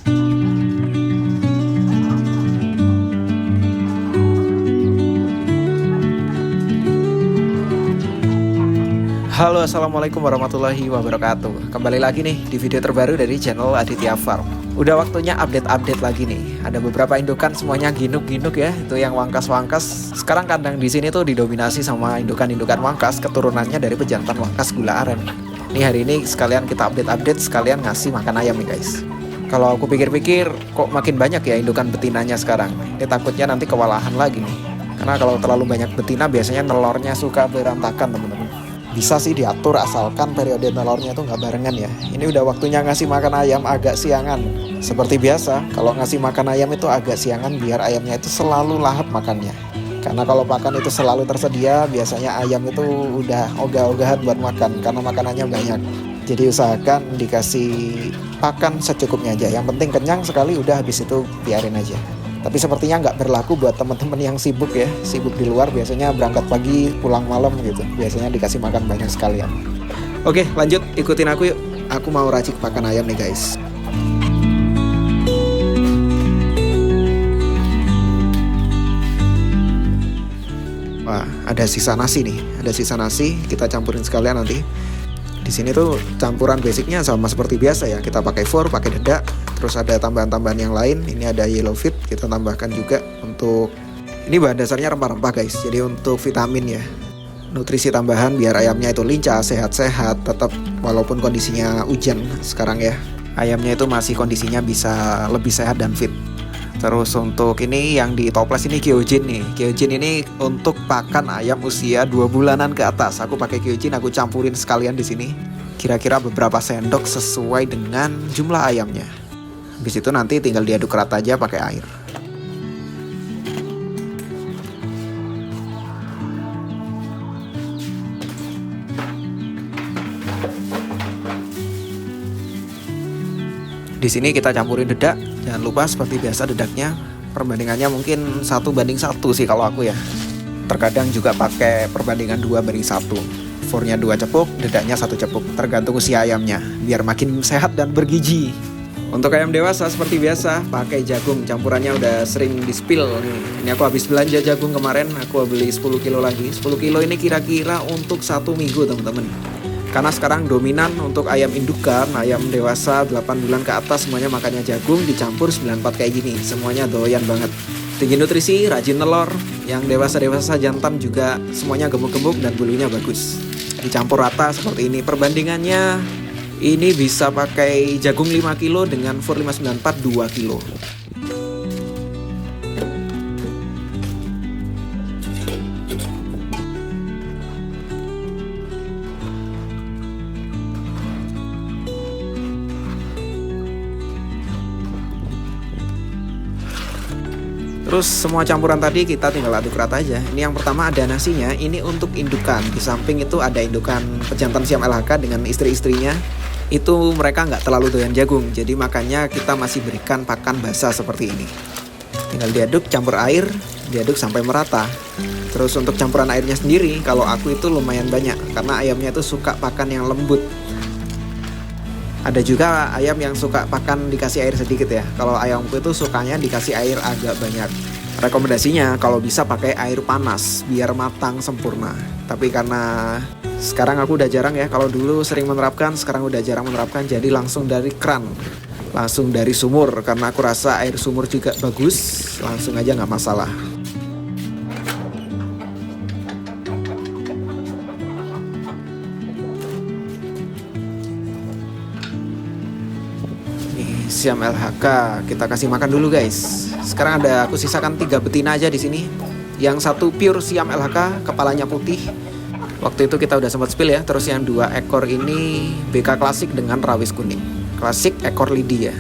Halo, assalamualaikum warahmatullahi wabarakatuh. Kembali lagi nih di video terbaru dari channel Aditya Farm. Udah waktunya update-update lagi nih. Ada beberapa indukan semuanya ginuk-ginuk ya, itu yang wangkas-wangkas. Sekarang kandang di sini tuh didominasi sama indukan-indukan wangkas, keturunannya dari pejantan wangkas gula aren. Nih hari ini sekalian kita update-update, sekalian ngasih makan ayam nih guys. Kalau aku pikir-pikir kok makin banyak ya indukan betinanya sekarang. Ini takutnya nanti kewalahan lagi nih. Karena kalau terlalu banyak betina biasanya telurnya suka berantakan teman-teman. Bisa sih diatur asalkan periode telurnya itu nggak barengan ya. Ini udah waktunya ngasih makan ayam agak siangan. Seperti biasa, kalau ngasih makan ayam itu agak siangan biar ayamnya itu selalu lahap makannya. Karena kalau pakan itu selalu tersedia, biasanya ayam itu udah ogah-ogahan buat makan karena makanannya banyak. Jadi usahakan dikasih pakan secukupnya aja. Yang penting kenyang sekali, udah habis itu biarin aja. Tapi sepertinya nggak berlaku buat teman-teman yang sibuk ya. Sibuk di luar biasanya berangkat pagi, pulang malam gitu. Biasanya dikasih makan banyak sekalian. Oke, lanjut ikutin aku yuk. Aku mau racik pakan ayam nih guys. Wah, ada sisa nasi nih. Ada sisa nasi, kita campurin sekalian nanti. Di sini tuh campuran basicnya sama seperti biasa ya. Kita pakai four, pakai dedak, terus ada tambahan-tambahan yang lain. Ini ada yellow feed, kita tambahkan juga untuk ini bahan dasarnya rempah-rempah guys. Jadi untuk vitamin ya, nutrisi tambahan biar ayamnya itu lincah, sehat-sehat, tetap walaupun kondisinya hujan sekarang ya. Ayamnya itu masih kondisinya bisa lebih sehat dan fit. Terus untuk ini yang di toples ini Kyojin nih. Kyojin ini untuk pakan ayam usia 2 bulanan ke atas. Aku pakai Kyojin, aku campurin sekalian di sini. Kira-kira beberapa sendok sesuai dengan jumlah ayamnya. Habis itu nanti tinggal diaduk rata aja pakai air. Di sini kita campurin dedak. Jangan lupa seperti biasa dedaknya perbandingannya mungkin 1:1 sih kalau aku ya. Terkadang juga pakai perbandingan 2:1. Fornya 2 cepuk, dedaknya 1 cepuk. Tergantung usia ayamnya biar makin sehat dan bergizi. Untuk ayam dewasa seperti biasa pakai jagung. Campurannya udah sering di-spill nih. Ini aku habis belanja jagung kemarin. Aku beli 10 kilo lagi. 10 kilo ini kira-kira untuk 1 minggu teman-teman. Karena sekarang dominan untuk ayam indukan, ayam dewasa 8 bulan ke atas semuanya makannya jagung dicampur 94 kayak gini. Semuanya doyan banget. Tinggi nutrisi, rajin telur. Yang dewasa-dewasa jantan juga semuanya gemuk-gemuk dan bulunya bagus. Dicampur rata seperti ini. Perbandingannya ini bisa pakai jagung 5 kilo dengan Fur 594 2 kilo. Terus semua campuran tadi kita tinggal aduk rata aja. Ini yang pertama ada nasinya, ini untuk indukan. Di samping itu ada indukan pejantan Siam LHK dengan istri-istrinya. Itu mereka nggak terlalu doyan jagung, jadi makanya kita masih berikan pakan basah seperti ini. Tinggal diaduk, campur air, diaduk sampai merata. Terus untuk campuran airnya sendiri, kalau aku itu lumayan banyak, karena ayamnya itu suka pakan yang lembut. Ada juga ayam yang suka pakan dikasih air sedikit ya. Kalau ayamku itu sukanya dikasih air agak banyak. Rekomendasinya kalau bisa pakai air panas biar matang sempurna. Tapi karena sekarang aku udah jarang ya. Kalau dulu sering menerapkan, sekarang udah jarang menerapkan. Jadi langsung dari keran, langsung dari sumur. Karena aku rasa air sumur juga bagus. Langsung aja nggak masalah. Siam LHK kita kasih makan dulu guys. Sekarang ada aku sisakan 3 betina aja di sini. Yang satu pure Siam LHK, kepalanya putih. Waktu itu kita udah sempat spill ya. Terus yang 2 ekor ini BK klasik dengan rawis kuning. Klasik ekor lidi ya.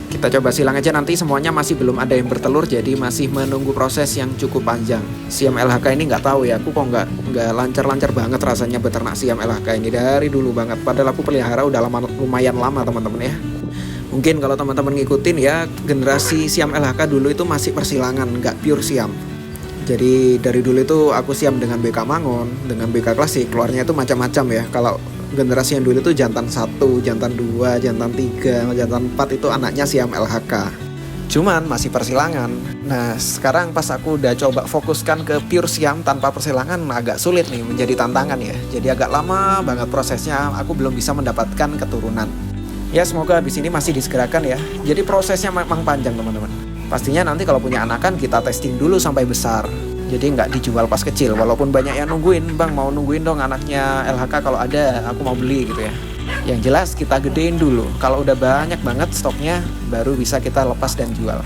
Kita coba silang aja nanti, semuanya masih belum ada yang bertelur, jadi masih menunggu proses yang cukup panjang. Siam LHK ini nggak tahu ya, aku kok nggak lancar-lancar banget rasanya beternak Siam LHK ini dari dulu banget. Padahal aku pelihara udah lumayan lama teman-teman ya. Mungkin kalau teman-teman ngikutin ya, generasi Siam LHK dulu itu masih persilangan, nggak pure Siam. Jadi dari dulu itu aku Siam dengan BK Mangon, dengan BK klasik, keluarnya itu macam-macam ya. Kalau generasi yang dulu itu jantan 1, jantan 2, jantan 3, jantan 4 itu anaknya Siam LHK. Cuman masih persilangan. Nah sekarang pas aku udah coba fokuskan ke pure Siam tanpa persilangan, agak sulit nih, menjadi tantangan ya. Jadi agak lama banget prosesnya, aku belum bisa mendapatkan keturunan. Ya semoga habis ini masih disegerakan ya. Jadi prosesnya memang panjang teman-teman. Pastinya nanti kalau punya anakan kita testing dulu sampai besar. Jadi nggak dijual pas kecil. Walaupun banyak yang nungguin, bang mau nungguin dong anaknya LHK kalau ada, aku mau beli gitu ya. Yang jelas kita gedein dulu. Kalau udah banyak banget stoknya, baru bisa kita lepas dan jual.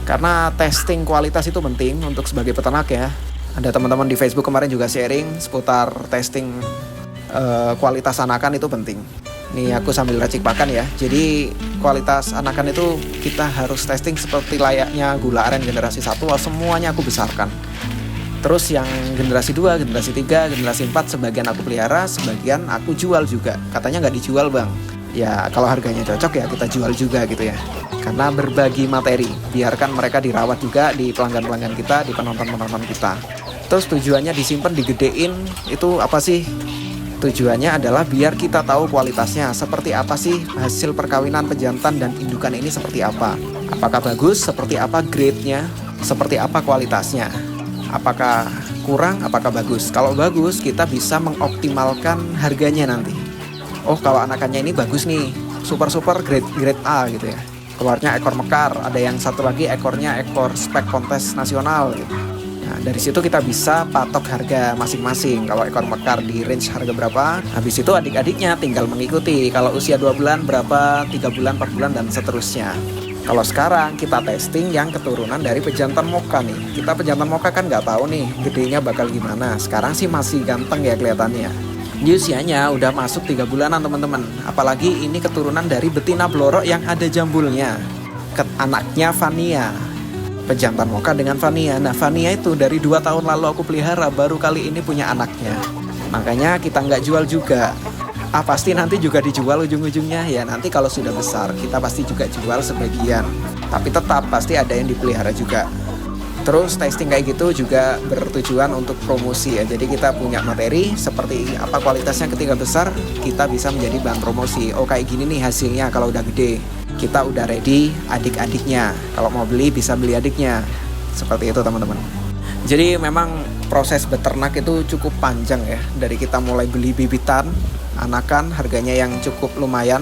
Karena testing kualitas itu penting untuk sebagai peternak ya. Ada teman-teman di Facebook kemarin juga sharing seputar testing kualitas anakan itu penting. Nih aku sambil racik pakan ya. Jadi kualitas anakan itu kita harus testing seperti layaknya gula aren generasi 1, semuanya aku besarkan. Terus yang generasi 2, generasi 3, generasi 4 sebagian aku pelihara, sebagian aku jual juga. Katanya nggak dijual bang. Ya kalau harganya cocok ya kita jual juga gitu ya. Karena berbagi materi, biarkan mereka dirawat juga di pelanggan-pelanggan kita, di penonton-penonton kita. Terus tujuannya disimpan, digedein, itu apa sih? Tujuannya adalah biar kita tahu kualitasnya, seperti apa sih hasil perkawinan pejantan dan indukan ini seperti apa. Apakah bagus, seperti apa grade-nya, seperti apa kualitasnya. Apakah kurang, apakah bagus. Kalau bagus, kita bisa mengoptimalkan harganya nanti. Oh, kalau anakannya ini bagus nih, super grade A gitu ya. Keluarnya ekor mekar, ada yang satu lagi ekornya ekor spek kontes nasional gitu. Nah, dari situ kita bisa patok harga masing-masing. Kalau ekor mekar di range harga berapa, habis itu adik-adiknya tinggal mengikuti. Kalau usia 2 bulan berapa, 3 bulan, 4 bulan, dan seterusnya. Kalau sekarang kita testing yang keturunan dari pejantan moka nih. Kita pejantan moka kan nggak tahu nih gedenya bakal gimana. Sekarang sih masih ganteng ya kelihatannya. Di usianya udah masuk 3 bulanan teman-teman. Apalagi ini keturunan dari betina blorok yang ada jambulnya. Anaknya Vania. Pejantan moka dengan Vania. Nah Vania itu dari 2 tahun lalu aku pelihara, baru kali ini punya anaknya. Makanya kita nggak jual juga. Pasti nanti juga dijual ujung-ujungnya ya. Nanti kalau sudah besar kita pasti juga jual sebagian. Tapi tetap pasti ada yang dipelihara juga. Terus testing kayak gitu juga bertujuan untuk promosi ya. Jadi kita punya materi seperti apa kualitasnya ketika besar, kita bisa menjadi bahan promosi. Oh kayak gini nih hasilnya kalau udah gede. Kita udah ready adik-adiknya. Kalau mau beli bisa beli adiknya. Seperti itu teman-teman. Jadi memang proses beternak itu cukup panjang ya. Dari kita mulai beli bibitan, anakan harganya yang cukup lumayan.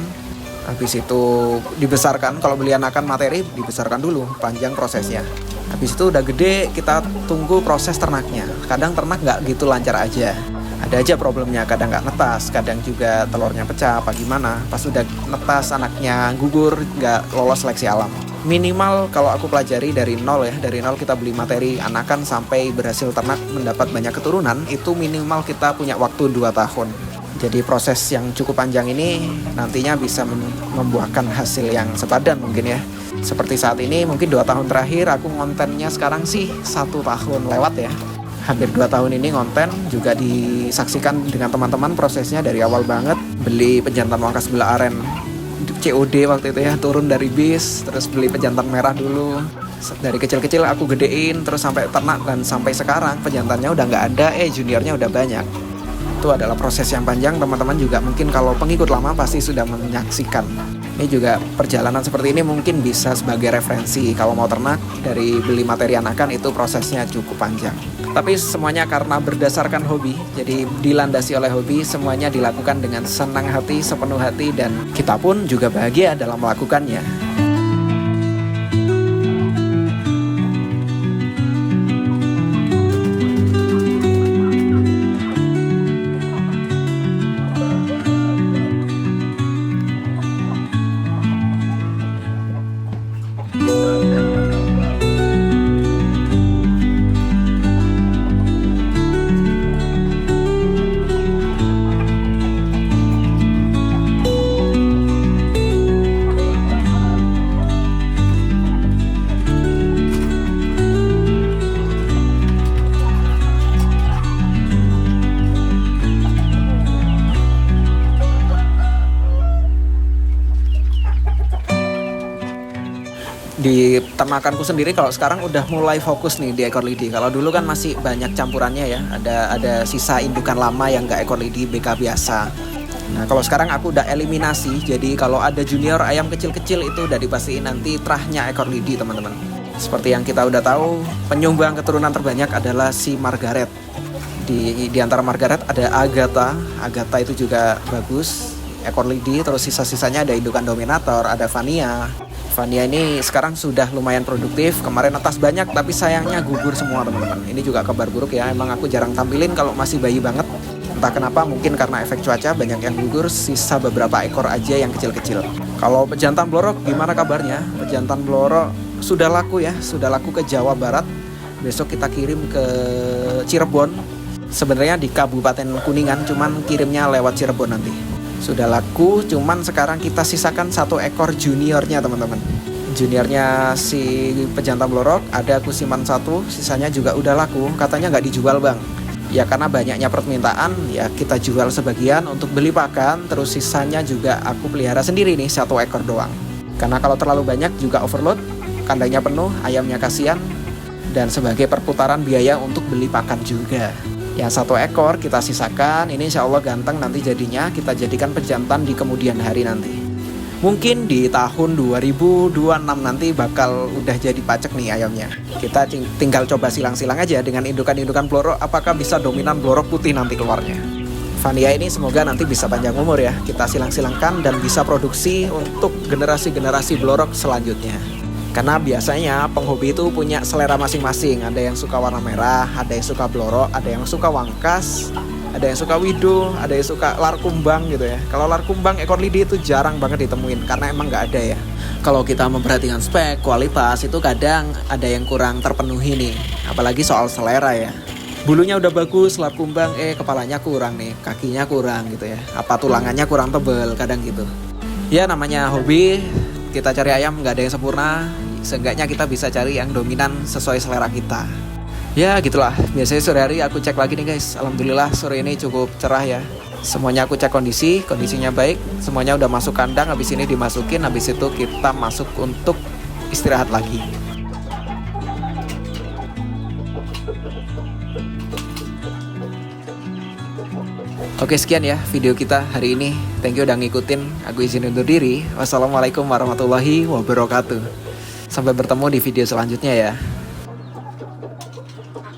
Habis itu dibesarkan, kalau beli anakan materi dibesarkan dulu, panjang prosesnya. Habis itu udah gede, kita tunggu proses ternaknya. Kadang ternak nggak gitu lancar aja. Ada aja problemnya, kadang nggak netas, kadang juga telurnya pecah, apa gimana. Pas udah netas, anaknya gugur, nggak lolos seleksi alam. Minimal kalau aku pelajari dari nol ya, dari nol kita beli materi anakan sampai berhasil ternak mendapat banyak keturunan, itu minimal kita punya waktu 2 tahun. Jadi proses yang cukup panjang ini nantinya bisa membuahkan hasil yang sepadan mungkin ya. Seperti saat ini mungkin 2 tahun terakhir aku ngontennya sekarang sih 1 tahun lewat ya. Hampir 2 tahun ini ngonten juga disaksikan dengan teman-teman prosesnya dari awal banget. Beli pejantan wangkas gula aren COD waktu itu ya, turun dari bis, terus beli pejantan merah dulu. Dari kecil-kecil aku gedein terus sampai ternak dan sampai sekarang pejantannya udah nggak ada, juniornya udah banyak. Itu adalah proses yang panjang, teman-teman juga mungkin kalau pengikut lama pasti sudah menyaksikan. Ini juga perjalanan seperti ini mungkin bisa sebagai referensi. Kalau mau ternak, dari beli materi anakan itu prosesnya cukup panjang. Tapi semuanya karena berdasarkan hobi, jadi dilandasi oleh hobi, semuanya dilakukan dengan senang hati, sepenuh hati, dan kita pun juga bahagia dalam melakukannya. Di ternakanku sendiri kalau sekarang udah mulai fokus nih di ekor lidi. Kalau dulu kan masih banyak campurannya ya, ada sisa indukan lama yang nggak ekor lidi BK biasa. Nah kalau sekarang aku udah eliminasi, jadi kalau ada junior ayam kecil-kecil itu udah dipastiin nanti terahnya ekor lidi teman-teman. Seperti yang kita udah tahu, penyumbang keturunan terbanyak adalah si Margaret. Di antara Margaret ada Agatha. Agatha itu juga bagus, ekor lidi. Terus sisa-sisanya ada indukan dominator, ada Vania. Vania ini sekarang sudah lumayan produktif. Kemarin atas banyak tapi sayangnya gugur semua teman-teman. Ini juga kabar buruk ya, emang aku jarang tampilin kalau masih bayi banget. Entah kenapa, mungkin karena efek cuaca banyak yang gugur, sisa beberapa ekor aja yang kecil-kecil. Kalau pejantan blorok gimana kabarnya? Pejantan blorok sudah laku ya, sudah laku ke Jawa Barat. Besok kita kirim ke Cirebon. Sebenarnya di Kabupaten Kuningan, cuman kirimnya lewat Cirebon nanti. Sudah laku, cuman sekarang kita sisakan 1 ekor juniornya teman-teman. Juniornya si pejantan blorok ada kusiman 1, sisanya juga udah laku. Katanya nggak dijual bang. Ya karena banyaknya permintaan, ya kita jual sebagian untuk beli pakan. Terus sisanya juga aku pelihara sendiri nih, 1 ekor doang. Karena kalau terlalu banyak juga overload, kandangnya penuh, ayamnya kasihan. Dan sebagai perputaran biaya untuk beli pakan juga. Ya 1 ekor kita sisakan, ini insya Allah ganteng nanti jadinya. Kita jadikan pejantan di kemudian hari nanti. Mungkin di tahun 2026 nanti bakal udah jadi pacek nih ayamnya. Kita tinggal coba silang-silang aja dengan indukan-indukan blorok, apakah bisa dominan blorok putih nanti keluarnya. Vania ini semoga nanti bisa panjang umur ya. Kita silang-silangkan dan bisa produksi untuk generasi-generasi blorok selanjutnya. Karena biasanya penghobi itu punya selera masing-masing. Ada yang suka warna merah, ada yang suka blorok, ada yang suka wangkas, ada yang suka wido, ada yang suka lar kumbang gitu ya. Kalau lar kumbang ekor lidi itu jarang banget ditemuin karena emang nggak ada ya. Kalau kita memperhatikan spek, kualitas itu kadang ada yang kurang terpenuhi nih. Apalagi soal selera ya. Bulunya udah bagus, lar kumbang, kepalanya kurang nih, kakinya kurang gitu ya. Apa tulangannya kurang tebel, kadang gitu. Ya namanya hobi, kita cari ayam nggak ada yang sempurna. Seenggaknya kita bisa cari yang dominan sesuai selera kita. Ya gitulah, biasanya sore hari aku cek lagi nih guys. Alhamdulillah sore ini cukup cerah ya. Semuanya aku cek kondisinya baik. Semuanya udah masuk kandang, habis ini dimasukin. Habis itu kita masuk untuk istirahat lagi. Oke sekian ya video kita hari ini. Thank you udah ngikutin. Aku izin undur diri. Wassalamualaikum warahmatullahi wabarakatuh. Sampai bertemu di video selanjutnya ya.